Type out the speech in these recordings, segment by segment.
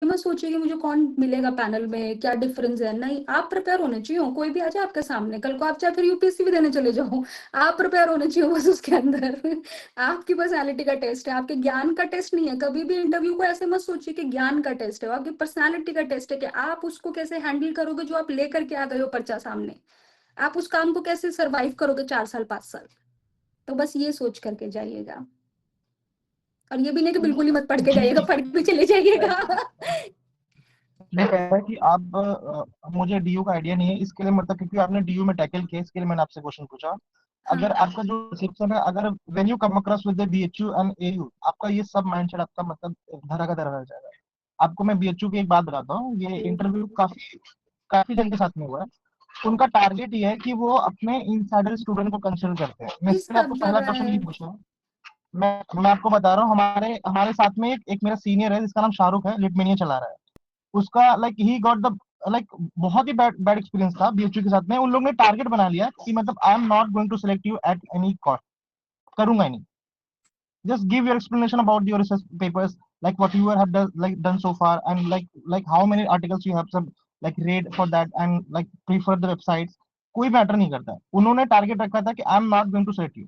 मत सोचिए कि मुझे कौन मिलेगा पैनल में, क्या डिफरेंस है, नहीं, आप प्रिपेयर होने चाहिए, कोई भी आ जाए आपके सामने, कल को आप चाहे फिर यूपीएससी भी देने चले जाओ, आप प्रिपेयर होने चाहिए बस उसके अंदर। आपकी पर्सनैलिटी का टेस्ट है, आपके ज्ञान का टेस्ट नहीं है। कभी भी इंटरव्यू को ऐसे मत सोचिए कि ज्ञान का टेस्ट है, आपकी पर्सनैलिटी का टेस्ट है कि आप उसको कैसे हैंडल करोगे जो आप लेकर के आ गए हो पर्चा सामने, आप उस काम को कैसे सर्वाइव करोगे 4 साल 5 साल। तो बस ये सोच करके जाइएगा, और ये भी नहीं कि बिल्कुल ही मत पढ़ के जाइएगा, पढ़ के चले जाइएगा। मैं कह रहा है कि आप मुझे डीयू का आइडिया नहीं है इसके लिए, मतलब क्योंकि आपने डीयू में टैकल किया इसके लिए मैंने आपसे क्वेश्चन पूछा। हाँ अगर आपका जो परसेप्शन है, अगर when you come across with the BHU and AU, आपका ये सब माइंडसेट आपका मतलब धरा का धरा रह जाएगा। आपको मैं बीएचयू की एक बात बताता हूँ, ये जी इंटरव्यू काफी काफी जन के साथ में हुआ है। उनका टारगेट ये है कि वो अपने इनसाइडर स्टूडेंट को कंसिडर करते हैं। मैं जी, इसके लिए सब आपको पहला जगह क्वेश्चन है। ये पूछा, मैं आपको बता रहा हूँ, हमारे हमारे साथ में एक मेरा सीनियर है जिसका नाम शाहरुख है, लिटमेनिया चला रहा है। उसका like he got the like बहुत ही बैड बैड एक्सपीरियंस था बीएचयू के साथ में। उन लोगों ने टारगेट बना लिया कि मतलब I am not going to select you at any cost, करूंगा ही नहीं। Just give your explanation about your research papers, like what you have done, like done so far, and like how many articles you have some like read for that, and like prefer the websites। कोई matter नहीं करता है। उन्होंने target रखा था कि I am not going to select you.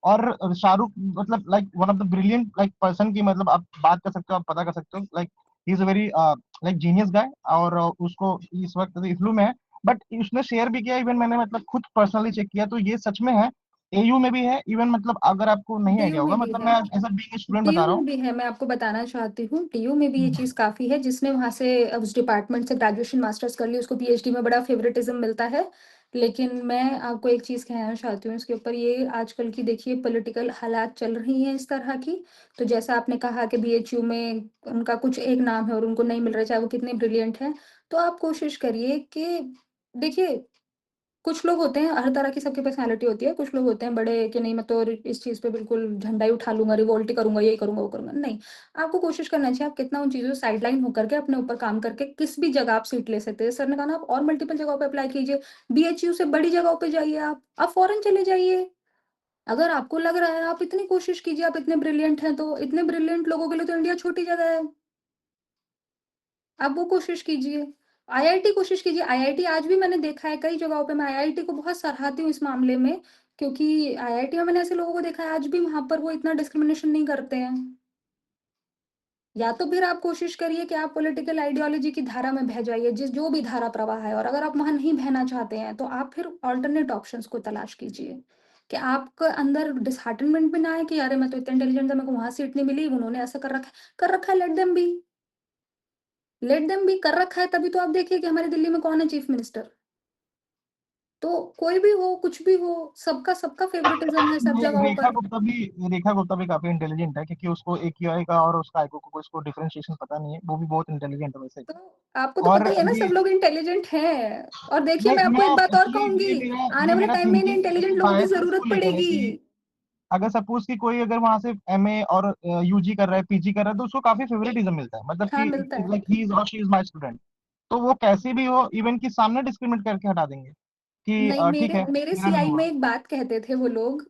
और शाहरुख मतलब like one of the brilliant like person की, मतलब आप बात कर सकते हो, आप पता कर सकते हो, like he is a very like genius guy. और उसको इस वक्त इफ्लू में है। बट उसने शेयर भी किया, इवन मैंने मतलब खुद पर्सनली चेक किया तो ये सच में है। एयू में भी है इवन, मतलब अगर आपको नहीं डीयू आइडिया होगा, में भी मतलब है। मैं एज अ बीइंग स्टूडेंट बता डीयू रहा में हूँ। भी है, मैं आपको बताना चाहती हूँ, डीयू में भी ये चीज़ काफ़ी है, जिसने वहाँ से उस डिपार्टमेंट से ग्रेजुएशन मास्टर्स कर ली उसको पीएचडी में बड़ा फेवरेटिज्म मिलता है। लेकिन मैं आपको एक चीज़ कहना चाहती हूँ इसके ऊपर, ये आजकल की देखिए पॉलिटिकल हालात चल रही हैं इस तरह की। तो जैसा आपने कहा कि बीएचयू में उनका कुछ एक नाम है और उनको नहीं मिल रहा है, चाहे वो कितने ब्रिलियंट हैं। तो आप कोशिश करिए कि देखिए, कुछ लोग होते हैं, हर तरह की सबकी पर्सनैलिटी होती है। कुछ लोग होते हैं बड़े कि नहीं, मैं तो इस चीज़ पे बिल्कुल झंडा ही उठा लूँगा, रिवोल्ट ही करूँगा, ये करूँगा, वो करूँगा। नहीं, आपको कोशिश करना चाहिए आप कितना उन चीज़ों से साइडलाइन होकर के अपने ऊपर काम करके किस भी जगह आप सीट ले सकते हैं। सर ने कहा ना, आप और मल्टीपल जगहों पे अप्लाई कीजिए। बीएचयू से बड़ी जगहों पे जाइए आप फ़ॉरेन चले जाइए। अगर आपको लग रहा है, आप इतनी कोशिश कीजिए, आप इतने ब्रिलियंट हैं, तो इतने ब्रिलियंट लोगों के लिए तो इंडिया छोटी जगह है। आप वो कोशिश कीजिए। आईआईटी कोशिश कीजिए। आईआईटी आज भी मैंने देखा है कई जगहों पे, मैं आईआईटी को बहुत सराहती हूँ इस मामले में, क्योंकि आईआईटी में मैंने ऐसे लोगों को देखा है आज भी वहाँ पर वो इतना डिस्क्रिमिनेशन नहीं करते हैं। या तो फिर आप कोशिश करिए कि आप पॉलिटिकल आइडियोलॉजी की धारा में बह जाइए, जिस जो भी धारा प्रवाह है, और अगर आप वहाँ नहीं बहना चाहते हैं तो आप फिर अल्टरनेट ऑप्शंस को तलाश कीजिए। कि आपके अंदर डिसहार्टनमेंट भी ना आए कि अरे मैं तो इतना इंटेलिजेंट था, मेरे को वहाँ सीट नहीं मिली, उन्होंने ऐसा कर रखा है, लेट देम बी, कर रखा है, तभी तो आप देखिए कि हमारी दिल्ली में कौन है चीफ मिनिस्टर। तो कोई भी हो, कुछ भी हो, सबका सबका फेवरेटिज्म है सब ये जगहों रेखा पर। गुप्ता भी रेखा गुप्ता भी काफी इंटेलिजेंट है, क्योंकि उसको AQI का और उसका आईक्यू को इसको डिफरेंशिएशन पता नहीं है। वो भी बहुत इंटेलिजेंट है वैसे। तो आपको तो और पता ही है ना, ये सब लोग इंटेलिजेंट हैं। और देखिए, मैं नहीं, आपको मैं एक बात और एक्चुअली कहूंगी, आने ये वाले मेरा टाइम में इन्हें इंटेलिजेंट थिंकिंग लोगों की बायस जरूरत इसको लेकर है पड़ेगी। कि अगर सपोज कि कोई अगर वहां से एमए और यूजी कर रहा है, पीजी कर रहा है, तो उसको काफी फेवरेटिज्म मिलता है, मतलब हाँ, कि मिलता है। लाइक ही इज और शी इज माय स्टूडेंट। तो वो कैसे भी हो, इवन कि सामने डिस्क्रिमिनेट करके हटा देंगे कि नहीं, ठीक मेरे है मेरे मेरा नहीं सीआई में हुआ। एक बात कहते थे वो लोग,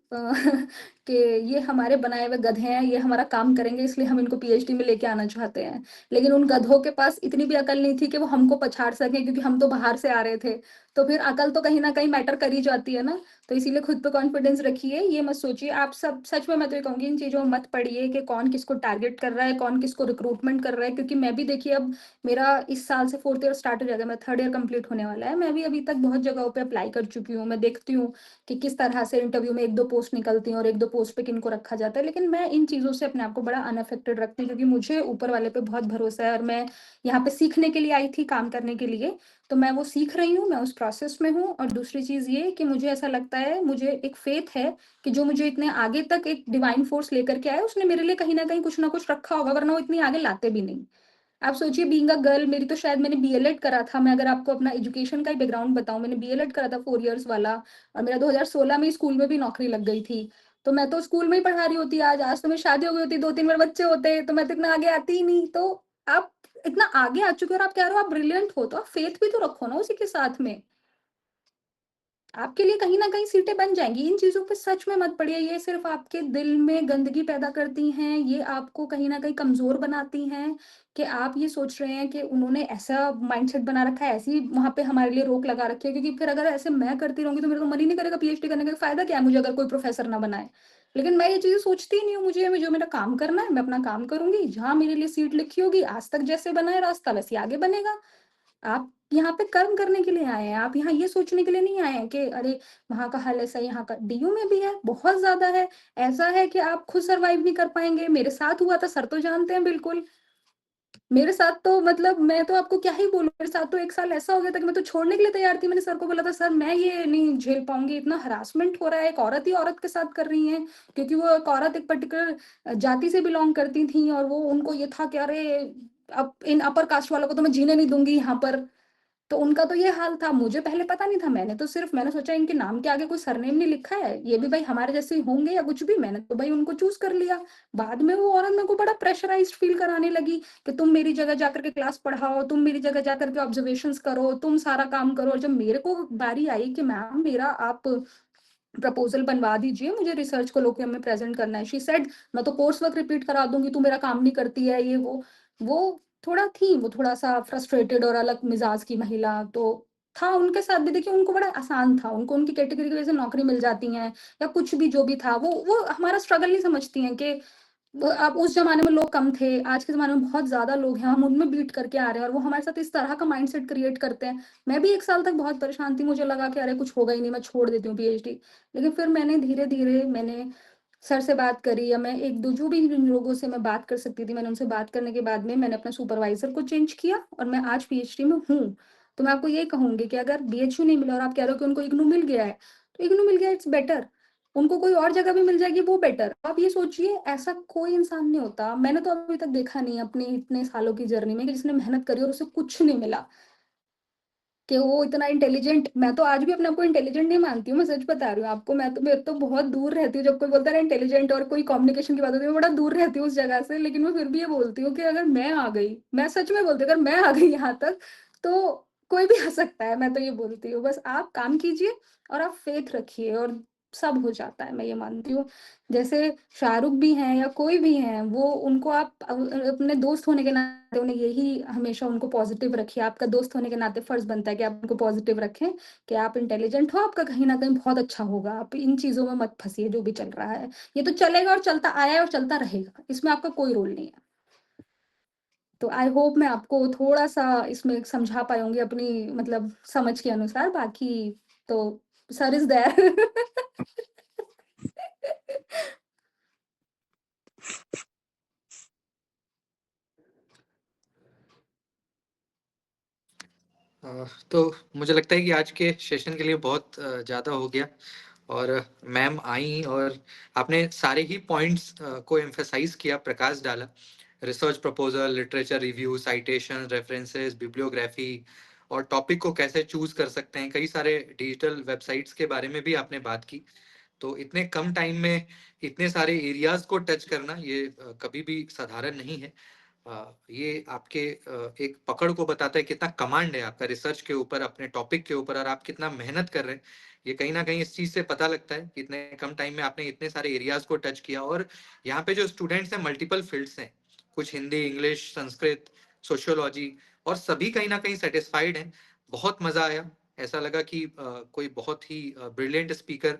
कि ये हमारे बनाए हुए गधे हैं, ये हमारा काम करेंगे, इसलिए हम इनको पीएचडी में लेके आना चाहते हैं। लेकिन उन गधों के पास इतनी भी अकल नहीं थी कि वो हमको पछाड़ सकें, क्योंकि हम तो बाहर से आ रहे थे। तो फिर अकल तो कहीं ना कहीं मैटर कर ही जाती है ना। तो इसीलिए खुद पे कॉन्फिडेंस रखिए, ये मत सोचिए आप सब, सच में मैं तो ये कहूंगी, इन चीजों में मत पड़िए कि कौन किसको टारगेट कर रहा है, कौन किसको रिक्रूटमेंट कर रहा है। क्योंकि मैं भी देखिए, अब मेरा इस साल से फोर्थ ईयर स्टार्ट हो जाएगा, मैं थर्ड ईयर कंप्लीट होने वाला है। मैं भी अभी तक बहुत जगहों पे अप्लाई कर चुकी हूँ, मैं देखती हूँ कि किस तरह से इंटरव्यू में एक दो पोस्ट निकलती हैं और एक दो पोस्ट पे किनको रखा जाता है। लेकिन मैं इन चीज़ों से अपने आप को बड़ा अनअफेक्टेड रखती हूँ, क्योंकि मुझे ऊपर वाले पे बहुत भरोसा है, और मैं यहाँ पे सीखने के लिए आई थी, काम करने के लिए। तो मैं वो सीख रही हूँ, मैं उस प्रोसेस में हूँ। और दूसरी चीज़ ये कि मुझे ऐसा लगता है, मुझे एक फेथ है कि जो मुझे इतने आगे तक एक डिवाइन फोर्स लेकर के आया, उसने मेरे लिए कहीं ना कुछ रखा होगा, वरना वो इतनी आगे लाते भी नहीं। आप सोचिए, बीइंग अ गर्ल, मेरी तो शायद, मैंने बीएलएड करा था, मैं अगर आपको अपना एजुकेशन का ही बैकग्राउंड बताऊं, मैंने बीएलएड करा था 4 इयर्स वाला। और मेरा 2016 में स्कूल में भी नौकरी लग गई थी। तो मैं तो स्कूल में ही पढ़ा रही होती आज आज तो मेरी शादी हो गई होती, 2 3 बार बच्चे होते, तो मैं तो इतना आगे आती ही नहीं। तो आप इतना आगे आ चुके हो और आप कह रहे हो आप ब्रिलियंट हो, तो आप फेथ भी तो रखो ना उसी के साथ में। आपके लिए कहीं न कहीं सीटें बन जाएँगी। इन चीज़ों पे सच में मत पड़िए, ये सिर्फ़ आपके दिल में गंदगी पैदा करती हैं, ये आपको कहीं न कहीं कमज़ोर बनाती हैं, कि आप ये सोच रहे हैं कि उन्होंने ऐसा माइंडसेट बना रखा है, ऐसी वहाँ पे हमारे लिए रोक लगा रखी है, क्योंकि फिर अगर ऐसे मैं करती रहूँगी तो मेरा तो मन ही नहीं करेगा पीएचडी करने का, फ़ायदा क्या है मुझे अगर कोई प्रोफ़ेसर ना बनाए। लेकिन मैं ये चीज़ें सोचती ही नहीं हूँ, मुझे जो मेरा काम करना है, मैं अपना काम करूँगी, जहाँ मेरे लिए सीट लिखी होगी, आज तक जैसे बना है रास्ता वैसे ही आगे बनेगा। आप यहाँ पे कर्म करने के लिए आए हैं, आप यहाँ ये सोचने के लिए नहीं आए हैं कि अरे! वहाँ का हाल ऐसा है, यहाँ का डीयू में भी है, बहुत ज़्यादा है। ऐसा है कि आप खुद सर्वाइव नहीं कर पाएँगे, मेरे साथ हुआ था, सर तो जानते हैं बिल्कुल। मेरे साथ तो मतलब मैं तो आपको क्या ही बोलूँ, मेरे साथ तो 1 साल ऐसा हो गया था कि मैं तो छोड़ने के लिए तैयार थी। मैंने सर को बोला था, "सर मैं ये नहीं झेल पाऊँगी, इतना हरासमेंट हो रहा है, एक औरत ही औरत के साथ कर रही हैं।" क्योंकि वो एक औरत एक पर्टिकुलर जाति से बिलॉन्ग करती थीं और वो उनको ये था कि अरे! अब इन अपर कास्ट वालों को तो मैं जीने नहीं दूँगी यहाँ पर। तो उनका तो ये हाल था, मुझे पहले पता नहीं था, मैंने सोचा इनके नाम के आगे कोई सरनेम नहीं लिखा है, ये भी भाई हमारे जैसे ही होंगे या कुछ भी, मैंने तो भाई उनको चूज़ कर लिया। बाद में वो औरत मेरे को बड़ा प्रेशराइज़्ड फ़ील कराने लगी कि तुम मेरी जगह जाकर के क्लास पढ़ाओ, तुम मेरी जगह जाकर के ऑब्ज़र्वेशंस करो, तुम सारा काम करो, और जब मेरे को बारी आई कि मैम मेरा आप प्रपोज़ल बनवा दीजिए, मुझे रिसर्च कोलोकियम में प्रेज़ेंट करना है। शी सेड मैं तो कोर्स वर्क रिपीट करा दूँगी, तू मेरा काम नहीं करती है, ये वो। वो वो थोड़ा-सा फ्रस्ट्रेटेड और अलग मिज़ाज की महिला तो था, उनके साथ भी देखिए उनको बड़ा आसान था, उनको उनकी कैटेगरी की वज़ह से नौकरी मिल जाती हैं या कुछ भी जो भी था, वो हमारा स्ट्रगल नहीं समझती हैं कि अब उस ज़माने में लोग कम थे, आज के ज़माने में बहुत ज़्यादा लोग हैं, हम उनमें बीट करके आ रहे हैं और वो हमारे साथ इस तरह का माइंडसेट क्रिएट करते हैं। मैं भी 1 साल तक बहुत परेशान थी, मुझे लगा कि अरे कुछ होगा ही नहीं, मैं छोड़ देती हूँ पीएचडी। लेकिन फिर मैंने धीरे-धीरे सर से बात करी या मैं 1-2 जो भी जिन लोगों से मैं बात कर सकती थी, मैंने उनसे बात करने के बाद में मैंने अपना सुपरवाइज़र को चेंज किया और मैं आज पीएचडी में हूँ। तो मैं आपको ये कहूँगी कि अगर बीएचयू नहीं मिला और आप कह रहे हो कि उनको इग्नू मिल गया है, तो इग्नू मिल गया इट्स बेटर। उनको कोई और जगह भी मिल जाएगी वो बेटर। आप ये सोचिए ऐसा कोई इंसान नहीं होता, मैंने तो अभी तक देखा नहीं अपनी इतने सालों की जर्नी में कि जिसने मेहनत करी और उसे कुछ नहीं मिला। कि वो इतना इंटेलिजेंट, मैं तो आज भी अपने आप को इंटेलिजेंट नहीं मानती हूँ, मैं सच बता रही हूँ आपको। मैं तो मेरे तो बहुत दूर रहती हूँ, जब कोई बोलता है ना इंटेलिजेंट और कोई कम्युनिकेशन की बात होती है, मैं बड़ा दूर रहती हूँ उस जगह से। लेकिन मैं फिर भी ये बोलती हूँ कि अगर मैं आ गई, मैं सच में बोलती हूँ, अगर मैं आ गई यहाँ तक, तो कोई भी आ सकता है, मैं तो ये बोलती हूँ। बस आप काम कीजिए और आप फेथ रखिए और सब हो जाता है, मैं ये मानती हूँ। जैसे शाहरुख भी हैं या कोई भी हैं, वो उनको आप अपने दोस्त होने के नाते उन्हें यही हमेशा उनको पॉज़िटिव रखिए। आपका दोस्त होने के नाते फ़र्ज़ बनता है कि आप उनको पॉज़िटिव रखें, कि आप इंटेलिजेंट हो, आपका कहीं न कहीं बहुत अच्छा होगा। आप इन चीज़ों में मत फँसिए जो भी चल रहा है। ये तो चलेगा और चलता आया है और चलता रहेगा। इसमें आपका कोई रोल नहीं है। तो आई होप मैं आपको थोड़ा-सा इसमें समझा पाई होंगी अपनी मतलब समझ के अनुसार। बाकी तो सर इज़ देयर। तो मुझे लगता है कि आज के सेशन के लिए बहुत ज़्यादा हो गया और मैम आई और आपने सारे ही पॉइंट्स को एम्फसाइज किया, प्रकाश डाला। Research proposal, literature review, citation, references, bibliography और टॉपिक को कैसे चूज कर सकते हैं, कई सारे डिजिटल वेबसाइट्स के बारे में भी आपने बात की। तो इतने कम टाइम में इतने सारे एरियाज को टच करना ये कभी भी साधारण नहीं है। ये आपके एक पकड़ को बताता है, कितना कमांड है आपका रिसर्च के ऊपर, अपने टॉपिक के ऊपर, और आप कितना मेहनत कर रहे हैं। ये कहीं ना कहीं इस चीज से पता लगता है कि इतने कम टाइम में आपने इतने सारे एरियाज को टच किया। और यहाँ पे जो स्टूडेंट्स हैं मल्टीपल फील्ड्स हैं, कुछ हिंदी, इंग्लिश, संस्कृत, सोशियोलॉजी, और सभी कहीं ना कहीं सेटिस्फाइड हैं। बहुत मजा आया, ऐसा लगा कि कोई बहुत ही ब्रिलियंट स्पीकर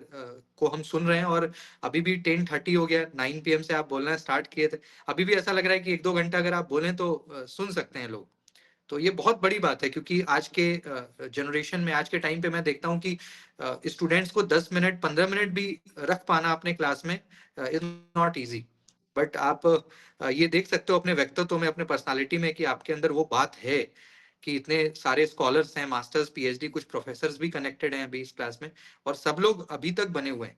को हम सुन रहे हैं। और अभी भी 10:30 हो गया, 9 PM से आप बोलना स्टार्ट किए थे, अभी भी ऐसा लग रहा है कि 1-2 घंटा अगर आप बोलें तो सुन सकते हैं लोग। तो ये बहुत बड़ी बात है, क्योंकि आज के जनरेशन में, आज के टाइम पे मैं देखता हूँ कि स्टूडेंट्स को 10 मिनट, 15 मिनट भी रख पाना अपने क्लास में इज नॉट इजी। बट आप ये देख सकते हो अपने व्यक्तित्व में, अपने पर्सनालिटी में, कि आपके अंदर वो बात है कि इतने सारे स्कॉलर्स हैं, मास्टर्स, पीएचडी, कुछ प्रोफेसर्स भी कनेक्टेड हैं अभी इस क्लास में, और सब लोग अभी तक बने हुए हैं।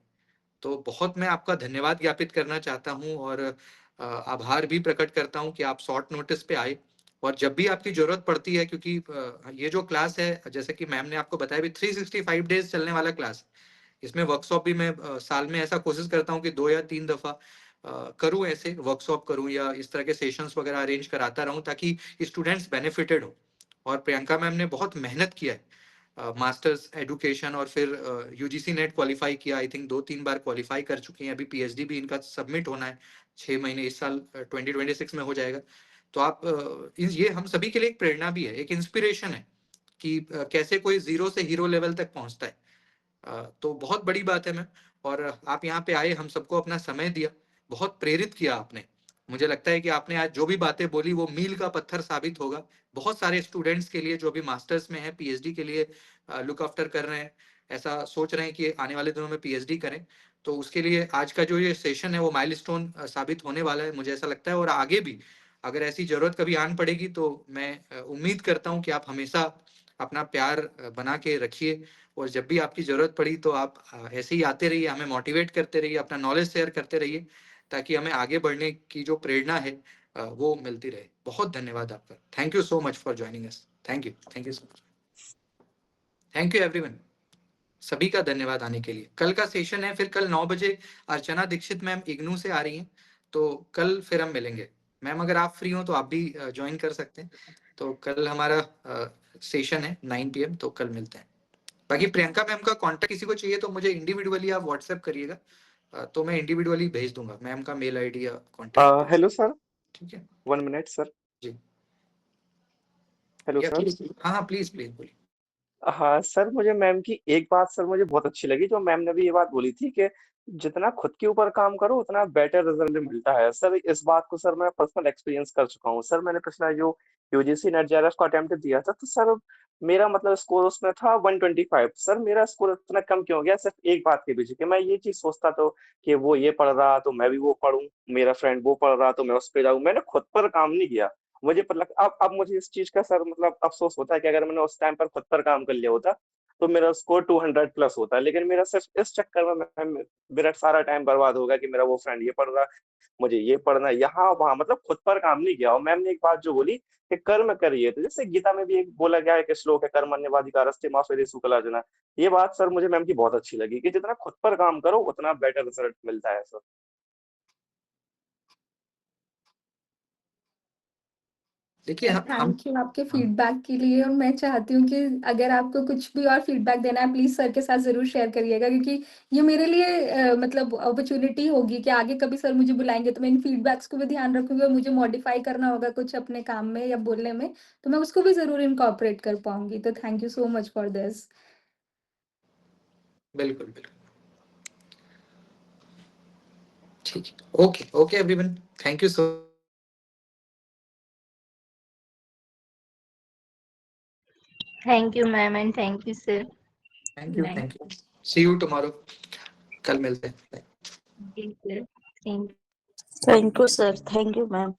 तो बहुत मैं आपका धन्यवाद ज्ञापित करना चाहता हूँ और आभार भी प्रकट करता हूँ कि आप शॉर्ट नोटिस पे आए। और जब भी आपकी जरूरत पड़ती है, क्योंकि ये जो क्लास है, जैसे कि मैम ने आपको बताया, भी 365 डेज चलने वाला क्लास। इसमें वर्कशॉप भी मैं साल में ऐसा कोशिश करता हूँ कि 2 या 3 दफा करूँ, ऐसे वर्कशॉप करूँ या इस तरह के सेशंस वगैरह अरेंज कराता रहूँ, ताकि स्टूडेंट्स बेनिफिटेड हो। और प्रियंका मैम ने बहुत मेहनत किया है मास्टर्स एडुकेशन और फिर यूजीसी नेट क्वालिफाई किया, आई थिंक 2-3 बार क्वालिफाई कर चुके हैं, अभी पीएचडी भी इनका सबमिट होना है 6 महीने, इस साल 2026 में हो जाएगा। तो आप ये हम सभी के लिए एक प्रेरणा भी है, एक इंस्पिरेशन है कि कैसे कोई जीरो से हीरो लेवल तक पहुंचता है। तो बहुत बड़ी बात है मैम, और आप यहाँ पे आए, हम सबको अपना समय दिया, बहुत प्रेरित किया आपने। मुझे लगता है कि आपने आज जो भी बातें बोली वो मील का पत्थर साबित होगा बहुत सारे स्टूडेंट्स के लिए जो भी मास्टर्स में है, पीएचडी के लिए लुक आफ्टर कर रहे हैं, ऐसा सोच रहे हैं कि आने वाले दिनों में पीएचडी करें। तो उसके लिए आज का जो ये सेशन है वो माइलस्टोन साबित होने वाला है, मुझे ऐसा लगता है। और आगे भी अगर ऐसी जरूरत कभी आन पड़ेगी तो मैं उम्मीद करता हूँ कि आप हमेशा अपना प्यार बना के रखिए, और जब भी आपकी जरूरत पड़ी तो आप ऐसे ही आते रहिए, हमें मोटिवेट करते रहिए, अपना नॉलेज शेयर करते रहिए, ताकि हमें आगे बढ़ने की जो प्रेरणा है वो मिलती रहे। बहुत धन्यवाद आपका। Thank you so much for joining us. Thank you so much. Thank you everyone, सभी का धन्यवाद आने के लिए। कल का सेशन है फिर कल 9 बजे अर्चना दीक्षित मैम इग्नू से आ रही हैं, तो कल फिर हम मिलेंगे। मैम अगर आप फ्री हो तो आप भी ज्वाइन कर सकते हैं। तो कल हमारा सेशन है 9 PM, तो कल मिलते हैं। बाकी प्रियंका मैम का कांटेक्ट किसी को चाहिए तो मुझे इंडिविजुअली आप व्हाट्सएप करिएगा, तो मैं इंडिविजुअली भेज दूंगा मैम का मेल आईडी या कांटेक्ट। हेलो सर, ठीक है 1 मिनट सर। जी। हेलो या सर। प्लीज, हाँ प्लीज बोलिए। हाँ सर, मुझे मैम की एक बात सर मुझे बहुत अच्छी लगी, जो मैम ने भी ये बात बोली थी कि जितना खुद के ऊपर काम करो उतना बेटर रिजल्ट मिलता है। सर इस बात को सर मैं पर्सनल एक्सपीरियंस कर चुका हूँ। सर मैंने पिछला जो यूजीसी नेट जेआरएफ का अटेम्प्ट दिया था, तो सर मेरा मतलब स्कोर उसमें था 125। सर मेरा स्कोर इतना कम क्यों हो गया? सिर्फ एक बात के पीछे कि मैं ये चीज सोचता तो कि वो ये पढ़ रहा तो मैं भी वो पढ़ूं, मेरा फ्रेंड वो पढ़ रहा तो मैं उस पर जाऊं। मैंने खुद पर काम नहीं किया। मुझे पर लग अब मुझे इस चीज का सर मतलब अफसोस होता है कि अगर मैंने उस टाइम पर खुद पर काम कर लिया होता तो मेरा स्कोर 200+ होता। लेकिन मेरा सिर्फ इस चक्कर में मेरा सारा टाइम बर्बाद होगा कि मेरा वो फ्रेंड ये पढ़ रहा, मुझे ये पढ़ना है, यहाँ वहां, मतलब खुद पर काम नहीं किया। और मैम ने एक बात जो बोली कि कर्म करिए, तो जैसे गीता में भी एक बोला गया है कि श्लोक है, कर्मण्यवाधिकारस्ते मा फलेषु कदाचन। ये बात सर मुझे मैम की बहुत अच्छी लगी कि जितना खुद पर काम करो उतना बेटर रिजल्ट मिलता है सर। देखिए हम थैंक यू आपके फीडबैक के लिए, और मैं चाहती हूँ कि अगर आपको कुछ भी और फीडबैक देना है प्लीज सर के साथ जरूर शेयर करिएगा, क्योंकि ये मेरे लिए मतलब अपॉर्चुनिटी होगी कि आगे कभी सर मुझे बुलाएंगे तो मैं इन फीडबैक्स को भी ध्यान रखूंगी, और मुझे मॉडिफाई करना होगा कुछ अपने काम में या बोलने में तो मैं उसको भी जरूर इनकॉर्पोरेट कर पाऊंगी। तो thank you so much for this. बिल्कुल ठीक है। Okay everyone, thank you so. Thank you, ma'am, and thank you, sir. Thank you see you tomorrow, कल मिलते हैं। Thank you, sir. Thank you. Thank you, sir. Thank you, ma'am.